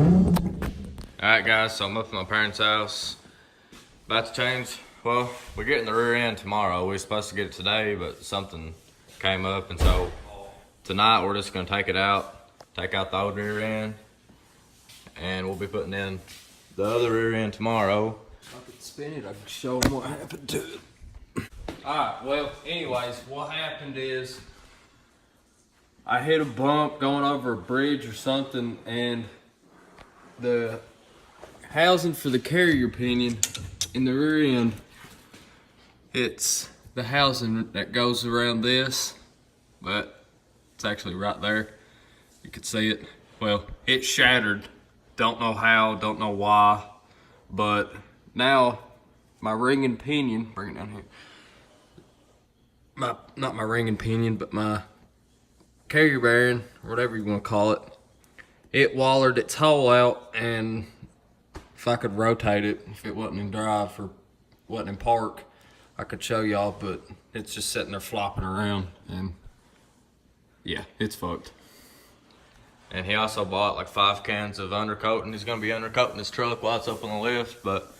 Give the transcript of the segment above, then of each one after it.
Alright guys, so I'm up at my parents' house. About to change. Well, we're getting the rear end tomorrow. We were supposed to get it today, but something came up, and so tonight we're just gonna take it out, take out the old rear end, and we'll be putting in the other rear end tomorrow. If I could spin it, I could show them what happened to it. Alright, well, anyways, what happened is I hit a bump going over a bridge or something, and the housing for the carrier pinion in the rear end, it's the housing that goes around this, but it's actually right there. You can see it. Well, it shattered. Don't know how, don't know why, but now my ring and pinion, bring it down here. Not my ring and pinion, but my carrier bearing, or whatever you want to call it, it wallered its hole out, and if I could rotate it, if it wasn't in drive or wasn't in park, I could show y'all, but it's just sitting there flopping around, and yeah, it's fucked. And he also bought like 5 cans of undercoating. He's gonna be undercoating his truck while it's up on the lift, but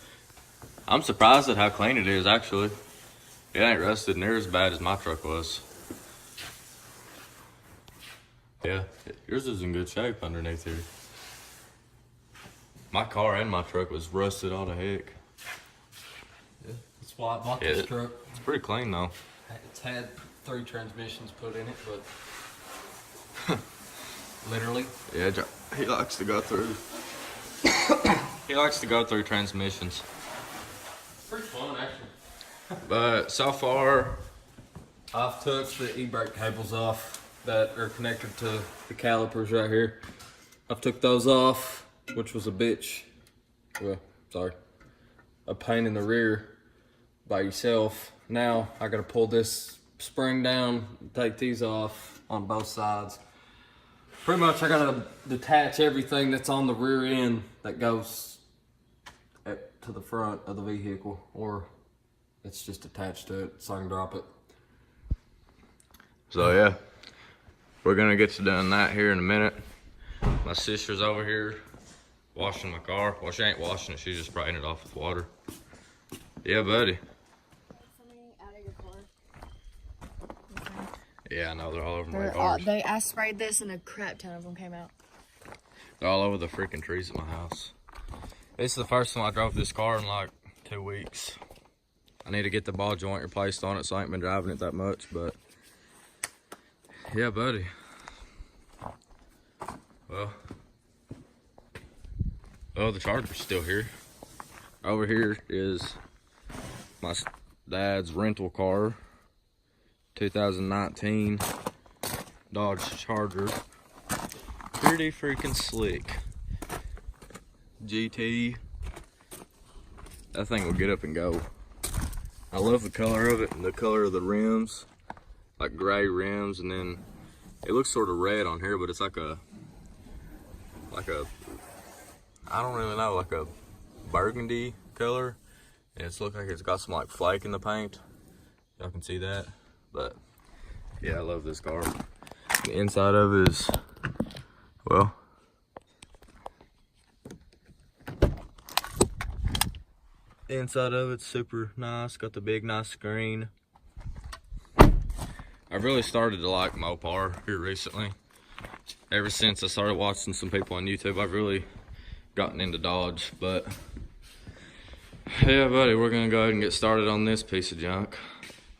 I'm surprised at how clean it is actually. It ain't rusted near as bad as my truck was. Yeah, yours is in good shape underneath here. My car and my truck was rusted all the heck. Yeah, that's why I bought this truck. It's pretty clean though. It's had 3 transmissions put in it, but literally. Yeah, he likes to go through. He likes to go through transmissions. Pretty fun, actually. But so far, I've took the e-brake cables off that are connected to the calipers right here. I've took those off, which was a bitch. Well, sorry. A pain in the rear by yourself. Now I gotta pull this spring down, take these off on both sides. Pretty much I gotta detach everything that's on the rear end that goes to the front of the vehicle, or it's just attached to it so I can drop it. so yeah, we're gonna get to doing that here in a minute. My sister's over here washing my car. Well, she ain't washing it, she's just spraying it off with water. Yeah, buddy. Out of your car. Yeah, I know, they're all over my cars. I sprayed this and a crap ton of them came out. They're all over the freaking trees at my house. This is the first time I drove this car in like 2 weeks. I need to get the ball joint replaced on it, so I ain't been driving it that much, but yeah, buddy. Well, the Charger's still here. Over here is my dad's rental car, 2019 Dodge Charger. Pretty freaking slick. GT. That thing will get up and go. I love the color of it and the color of the rims. Like gray rims, and then it looks sort of red on here, but it's like a I don't really know, like a burgundy color. And it's look like it's got some like flake in the paint. Y'all can see that. But yeah, I love this car. The inside of it is, well, the inside of it's super nice. Got the big nice screen. I've really started to like Mopar here recently. Ever since I started watching some people on YouTube, I've really gotten into Dodge. But yeah, buddy, we're gonna go ahead and get started on this piece of junk.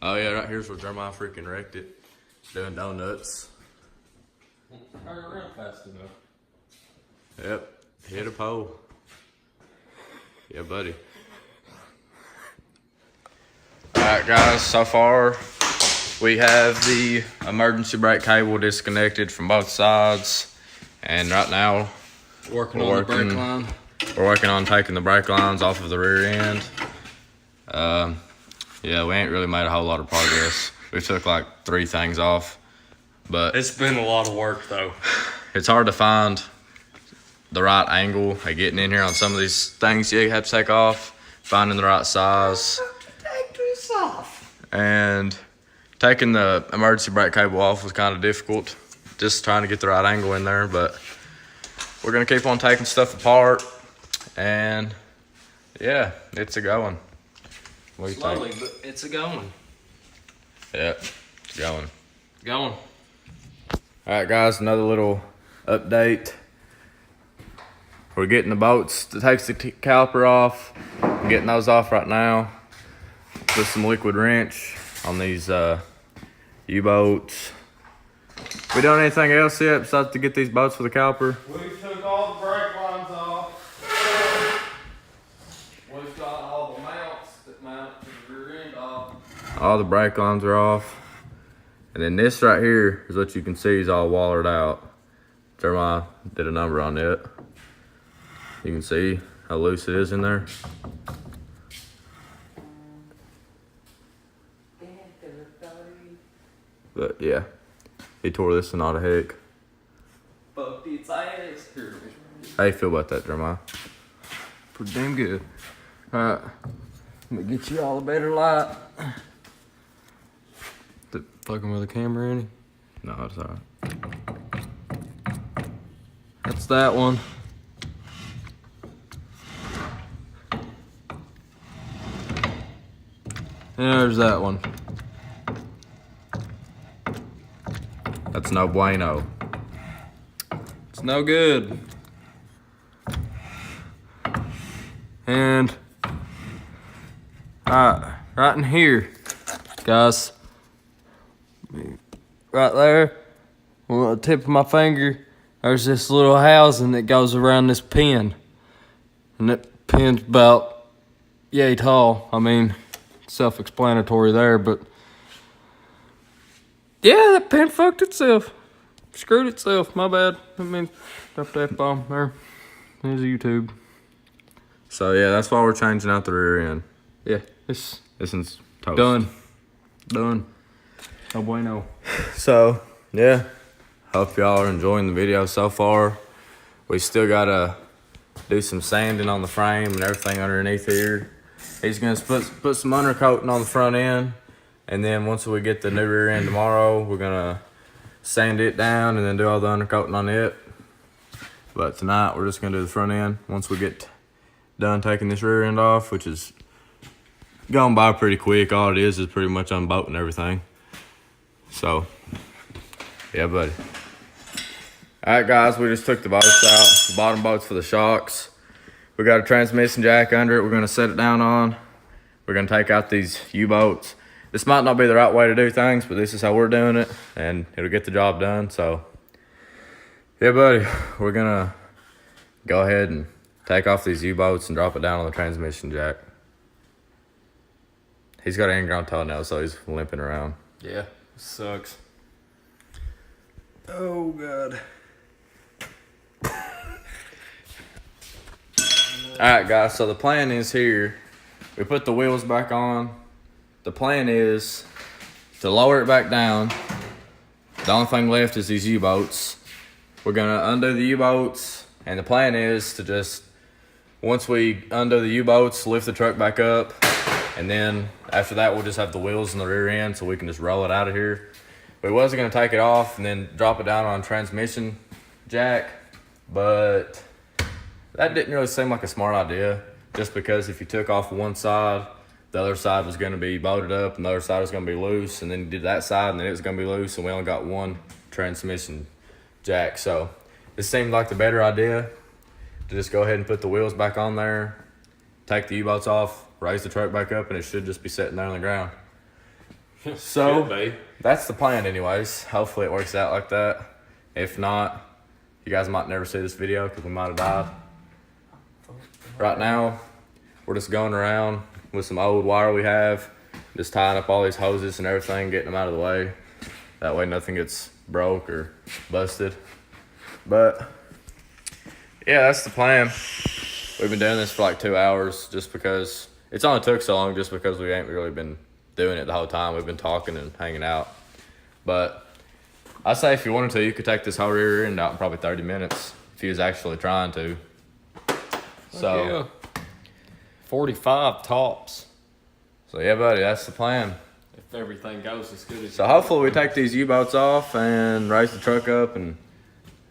Oh yeah, right here's where Jeremiah freaking wrecked it. Doing donuts. Hurry around fast enough. Yep, hit a pole. Yeah, buddy. Alright guys, so far we have the emergency brake cable disconnected from both sides, and right now Working on the brake line. We're working on taking the brake lines off of the rear end. Yeah, we ain't really made a whole lot of progress. We took like 3 things off, but It's been a lot of work though. it's hard to find the right angle of getting in here on some of these things you have to take off, finding the right size. Take this off. And taking the emergency brake cable off was kind of difficult. Just trying to get the right angle in there, but we're gonna keep on taking stuff apart, and yeah, it's a going. What do you Slowly, think? but it's a going. Yeah, it's going. Going. All right, guys, another little update. We're getting the boats that takes the caliper off. I'm getting those off right now. Put some liquid wrench on these U-boats. We done anything else yet besides to get these boats for the caliper? We took all the brake lines off. We've got all the mounts that mount to the rear end off. All the brake lines are off. And then this right here is what you can see is all wallered out. Jeremiah did a number on it. You can see how loose it is in there. But yeah, he tore this one out of heck. Fucked its ass. Here. How you feel about that, Jeremiah? Pretty damn good. Alright. Let me get you all a better light. Fucking with the camera, any? No, it's alright. That's that one. And there's that one. That's no bueno. It's no good. And right in here, guys. Right there, on the tip of my finger, there's this little housing that goes around this pin. And that pin's about yay tall. I mean, self-explanatory there, but yeah, that pin fucked itself. Screwed itself, my bad. I mean, dropped the F-bomb there. There's a YouTube. So yeah, that's why we're changing out the rear end. Yeah, it's This one's toast. done. No bueno. So yeah, hope y'all are enjoying the video so far. We still gotta do some sanding on the frame and everything underneath here. He's gonna put some undercoating on the front end, and then once we get the new rear end tomorrow, we're gonna sand it down and then do all the undercoating on it. But tonight we're just gonna do the front end once we get done taking this rear end off, which is going by pretty quick. All it is pretty much unbolting everything. So yeah, buddy. All right, guys, we just took the boats out, the bottom bolts for the shocks. We got a transmission jack under it we're gonna set it down on. We're gonna take out these U-boats. This might not be the right way to do things, but this is how we're doing it, and it'll get the job done. So yeah, buddy, we're gonna go ahead and take off these U-boats and drop it down on the transmission jack. He's got an ingrown toenail, so he's limping around. Yeah, sucks. Oh, God. Alright, guys, so the plan is here. We put the wheels back on. The plan is to lower it back down. The only thing left is these U-boats. We're going to undo the U-boats, and the plan is to just, once we undo the U-boats, lift the truck back up, and then after that, we'll just have the wheels in the rear end so we can just roll it out of here. We wasn't going to take it off and then drop it down on a transmission jack, but that didn't really seem like a smart idea, just because if you took off one side, the other side was going to be bolted up and the other side was going to be loose, and then you did that side and then it was going to be loose, and we only got one transmission jack. So it seemed like the better idea to just go ahead and put the wheels back on there, take the U-boats off, raise the truck back up, and it should just be sitting there on the ground. So that's the plan anyways. Hopefully it works out like that. If not, you guys might never see this video because we might have died. Right now, we're just going around with some old wire we have, just tying up all these hoses and everything, getting them out of the way. That way nothing gets broke or busted. But yeah, that's the plan. We've been doing this for like 2 hours just because it's only took so long, just because we ain't really been doing it the whole time. We've been talking and hanging out. But I say if you wanted to, you could take this whole rear end out in probably 30 minutes if you was actually trying to. So yeah. 45 tops. So yeah, buddy, that's the plan. If everything goes as good as So hopefully we take these U-boats off and raise the truck up and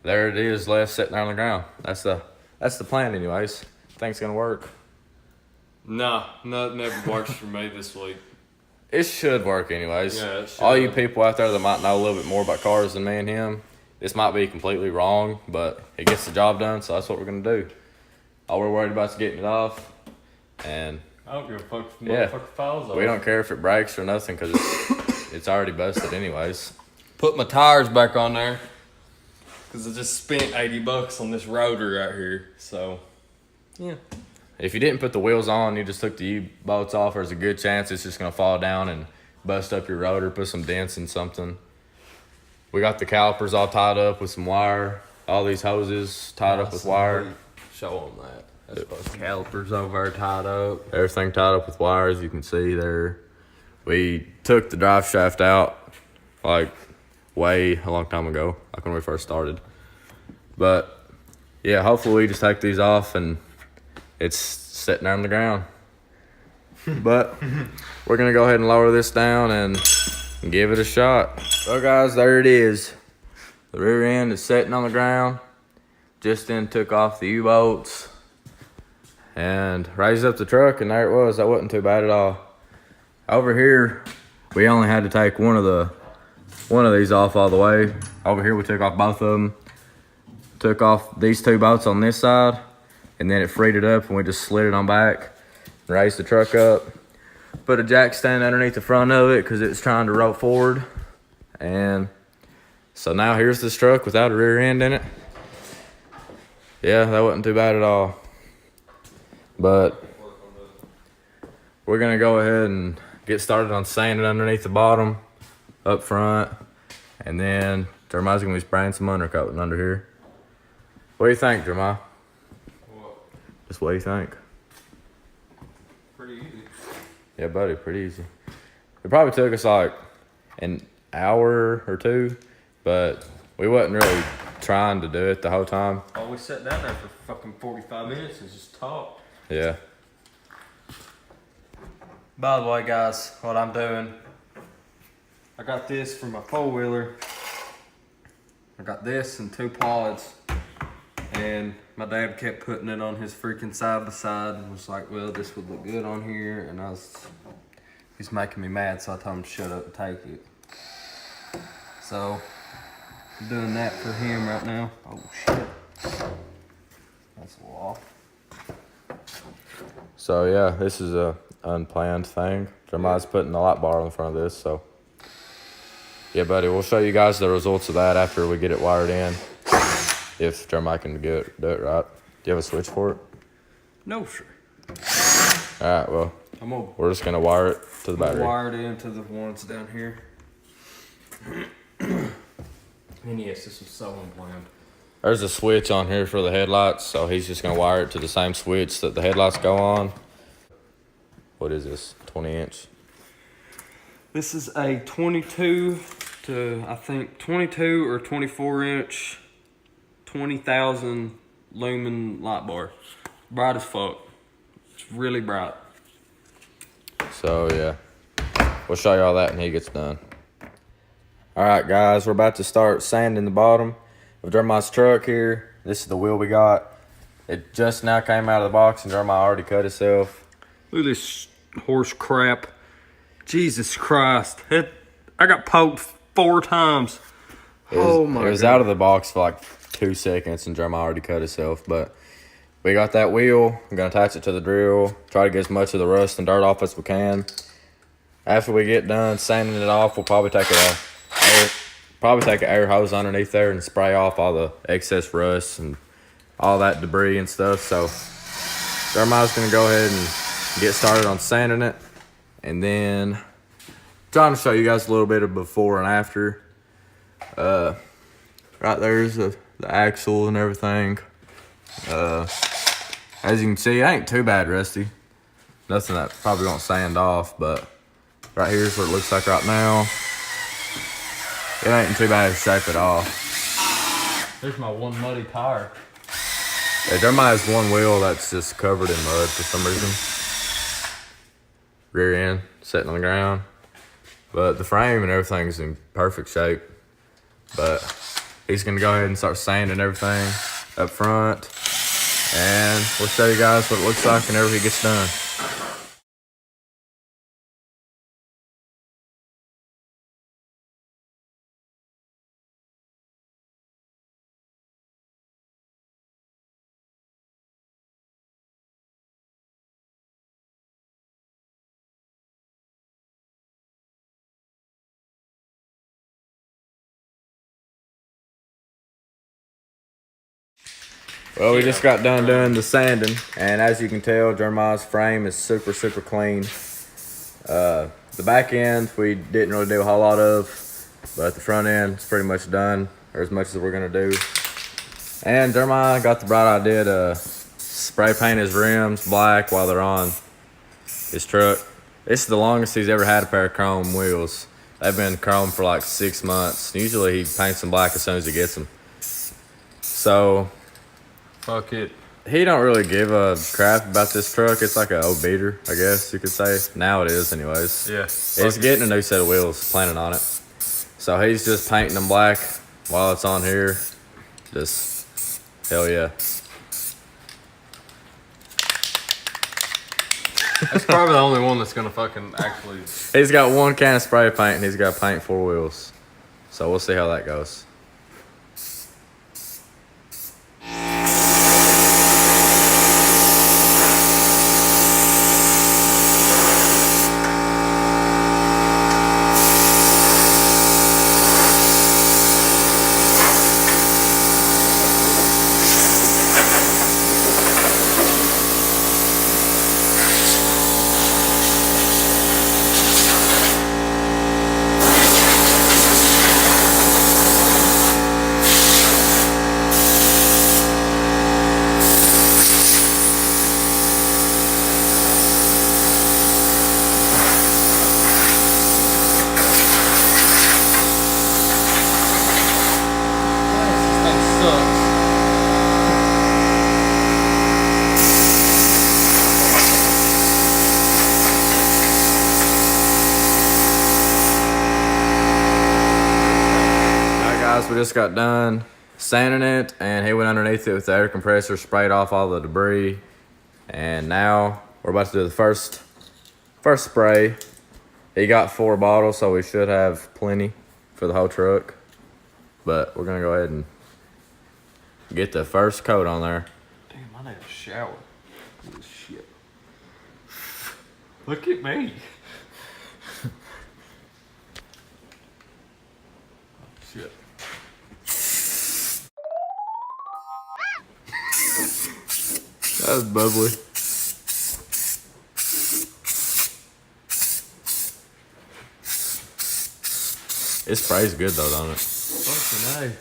there it is, left sitting there on the ground. That's the plan, anyways. Think it's gonna work. Nah, nothing ever works for me this week. It should work, anyways. Yeah, it should. All you people out there that might know a little bit more about cars than me and him, this might be completely wrong, but it gets the job done, so that's what we're gonna do. All we're worried about is getting it off, and I don't give a fuck if the Yeah. motherfucker falls off. we don't care if it breaks or nothing because it's already busted, anyways. Put my tires back on there because I just spent $80 on this rotor out here. So, yeah. If you didn't put the wheels on, you just took the U-bolts off, there's a good chance it's just gonna fall down and bust up your rotor, put some dents in something. We got the calipers all tied up with some wire, all these hoses tied up with wire. Show them that. That's supposed to calipers over there tied up. Everything tied up with wire, as you can see there. We took the drive shaft out like way a long time ago, like when we first started. But yeah, hopefully we just take these off and it's sitting there on the ground. But we're gonna go ahead and lower this down and give it a shot. So guys, there it is. The rear end is sitting on the ground. Just then took off the U-bolts and raised up the truck, and there it was. That wasn't too bad at all. Over here, we only had to take one of these off all the way. Over here, we took off both of them. Took off these two bolts on this side, and then it freed it up, and we just slid it on back, raised the truck up, put a jack stand underneath the front of it because it was trying to roll forward. And so now here's this truck without a rear end in it. Yeah, that wasn't too bad at all. But we're gonna go ahead and get started on sanding underneath the bottom, up front, and then Jeremiah's gonna be spraying some undercoating under here. What do you think, Jeremiah? What? Just what do you think? Pretty easy. Yeah, buddy, pretty easy. It probably took us like an hour or two, but we wasn't really trying to do it the whole time. Oh, we sat down there for fucking 45 minutes and just talked. Yeah. By the way, guys, what I'm doing, I got this for my four-wheeler. I got this and 2 pods. And my dad kept putting it on his freaking side-by-side and was like, well, this would look good on here. And he's making me mad, so I told him to shut up and take it. So, I'm doing that for him right now. Oh, shit. That's a wall. So yeah, this is a unplanned thing. Jeremiah's putting the light bar on the front of this, so yeah, buddy, we'll show you guys the results of that after we get it wired in. If Jeremiah can do it right. Do you have a switch for it? No, sir. All right, well, we're just gonna wire it to the battery. Wired into the ones down here. And yes, this is so unplanned. There's a switch on here for the headlights, so he's just gonna wire it to the same switch that the headlights go on. What is this? 20-inch? This is a 22 to, I think, 22 or 24-inch, 20,000 lumen light bar. Bright as fuck. It's really bright. So yeah, we'll show you all that when he gets done. All right, guys, we're about to start sanding the bottom of Jeremiah's truck here. This is the wheel we got. It just now came out of the box, and Jeremiah already cut himself. Look at this horse crap. Jesus Christ. I got poked 4 times. It was out of the box for like 2 seconds, and Jeremiah already cut himself. But we got that wheel. I'm gonna attach it to the drill. Try to get as much of the rust and dirt off as we can. After we get done sanding it off, we'll probably take an air hose underneath there and spray off all the excess rust and all that debris and stuff. So Jeremiah's gonna go ahead and get started on sanding it, and then trying to show you guys a little bit of before and after. Right there's the axle and everything. As you can see, it ain't too bad rusty. Nothing that probably won't sand off, but right here's what it looks like right now. It ain't in too bad of shape at all. There's my one muddy tire. Yeah, Jeremiah has one wheel that's just covered in mud for some reason. Rear end sitting on the ground. But the frame and everything's in perfect shape. But He's gonna go ahead and start sanding everything up front. And we'll show you guys what it looks like whenever he gets done. Well, we just got done doing the sanding, and as you can tell, Jeremiah's frame is super, super clean. The back end, we didn't really do a whole lot of, but the front end is pretty much done, or as much as we're gonna do. And Jeremiah got the bright idea to spray paint his rims black while they're on his truck. This is the longest he's ever had a pair of chrome wheels. They've been chrome for like 6 months. Usually he paints them black as soon as he gets them. So, Fuck it. he don't really give a crap about this truck. It's like an old beater, I guess you could say. Now it is anyways. Yeah. He's getting a new set of wheels, planning on it. So he's just painting them black while it's on here. Just, hell yeah. That's probably the only one that's gonna fucking actually. He's got 1 can of spray paint and he's got to paint 4 wheels. So we'll see how that goes. We just got done sanding it, and he went underneath it with the air compressor, sprayed off all the debris, and now we're about to do the first spray. He got 4 bottles, so we should have plenty for the whole truck, but we're gonna go ahead and get the first coat on there. Damn, I need a shower. Holy shit. Look at me. Shit. That was bubbly. It sprays good though, don't it? Fucking A.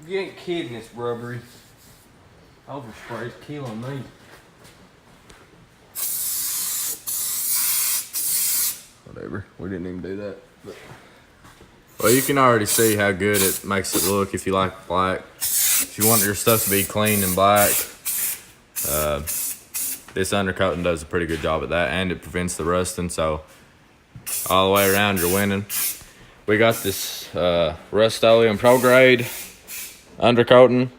You ain't kidding, it's rubbery. Overspray's killing me. Whatever. We didn't even do that. But. Well, you can already see how good it makes it look if you like black. If you want your stuff to be clean and black, this undercoating does a pretty good job at that, and it prevents the rusting. So all the way around, you're winning. We got this Rust-Oleum Pro Grade undercoating.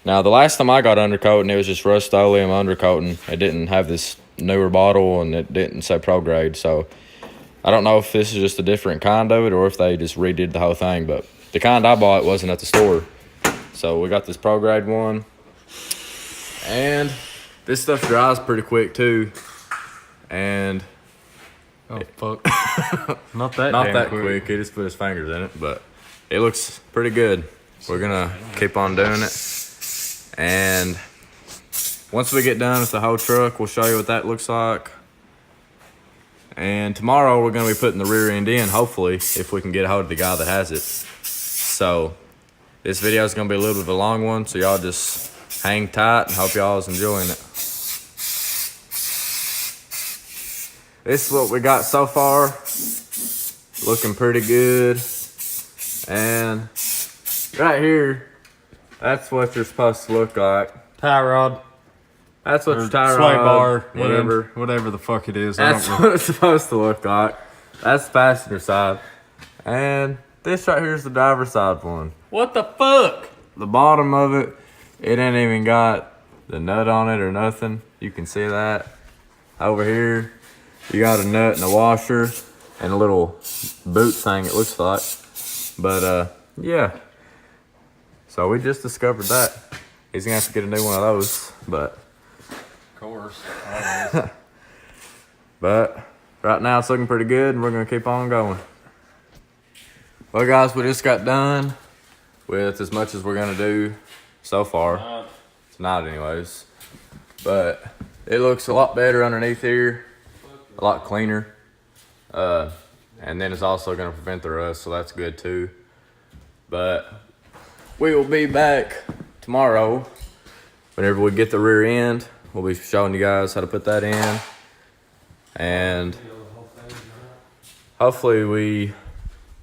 Now, the last time I got undercoating, it was just Rust-Oleum undercoating. It didn't have this newer bottle, and it didn't say Pro Grade. So I don't know if this is just a different kind of it or if they just redid the whole thing. But the kind I bought wasn't at the store. So we got this Pro Grade one. And this stuff dries pretty quick, too. And oh, fuck. Not that not damn that quick. quick. He just put his fingers in it, but it looks pretty good. We're gonna keep on doing it, and once we get done with the whole truck, we'll show you what that looks like. And tomorrow we're gonna be putting the rear end in, hopefully, if we can get a hold of the guy that has it. So this video is gonna be a little bit of a long one, so y'all just hang tight and hope y'all is enjoying it. this is what we got so far. Looking pretty good. And right here, that's what you're supposed to look like. Tie rod. That's what your tie sway rod, bar, whatever. end, whatever the fuck it is. That's what it's supposed to look like. That's the passenger side. And this right here is the driver's side one. What the fuck? The bottom of it, it ain't even got the nut on it or nothing. You can see that. Over here, you got a nut and a washer and a little boot thing, it looks like. But, yeah. So we just discovered that. He's gonna have to get a new one of those, but. Of course. But right now it's looking pretty good and we're gonna keep on going. Well guys, we just got done with as much as we're gonna do so far. Tonight anyways. But it looks a lot better underneath here. A lot cleaner. And then it's also gonna prevent the rust, so that's good too. But we will be back tomorrow whenever we get the rear end. We'll be showing you guys how to put that in. And hopefully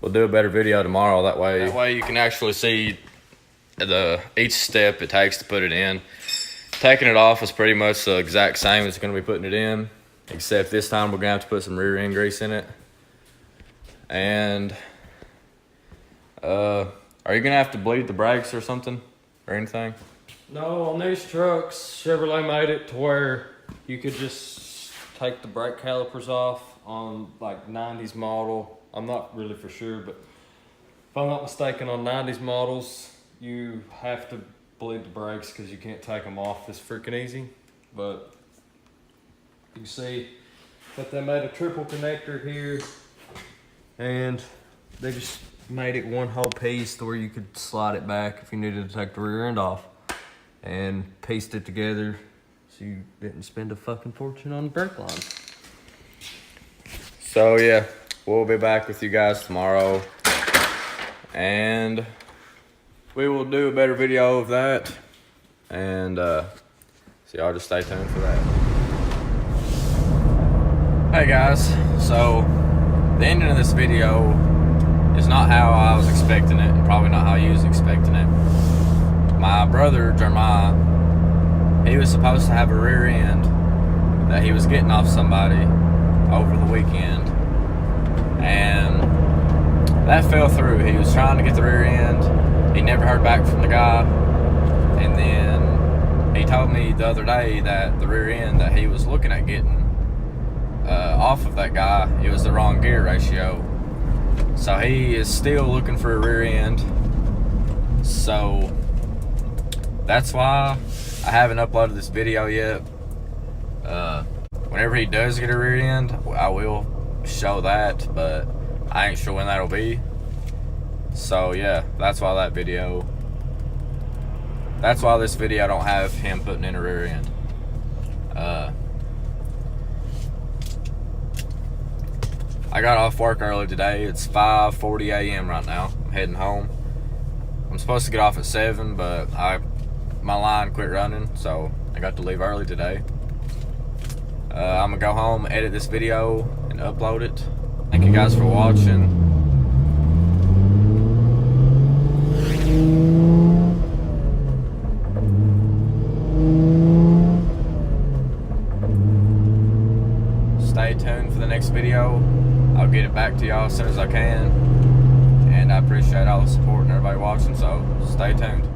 we'll do a better video tomorrow. That way you can actually see each step it takes to put it in. Taking it off is pretty much the exact same as going to be putting it in, except this time we're going to have to put some rear end grease in it. And are you going to have to bleed the brakes or something or anything? No, on these trucks, Chevrolet made it to where you could just take the brake calipers off on like 90s model. I'm not really for sure, but if I'm not mistaken, on 90s models, you have to bleed the brakes because you can't take them off this freaking easy. But you can see that they made a triple connector here, and they just made it one whole piece to where you could slide it back if you needed to take the rear end off, and pieced it together so you didn't spend a fucking fortune on the brake lines. So yeah, we'll be back with you guys tomorrow, and we will do a better video of that, and so y'all just stay tuned for that. Hey guys, so the ending of this video is not how I was expecting it, and probably not how you was expecting it. My brother, Jeremiah, he was supposed to have a rear end that he was getting off somebody over the weekend, and that fell through. He was trying to get the rear end. He never heard back from the guy, and then he told me the other day that the rear end that he was looking at getting off of that guy, it was the wrong gear ratio. So he is still looking for a rear end. So that's why I haven't uploaded this video yet. Whenever he does get a rear end, I will show that, but I ain't sure when that'll be. So yeah, that's why this video don't have him putting in a rear end. I got off work early today. It's 5:40 a.m. right now. I'm heading home. I'm supposed to get off at 7, but my line quit running, so I got to leave early today. I'm gonna go home, edit this video, and upload it. Thank you guys for watching. Stay tuned for the next video. I'll get it back to y'all as soon as I can. And I appreciate all the support and everybody watching, so stay tuned.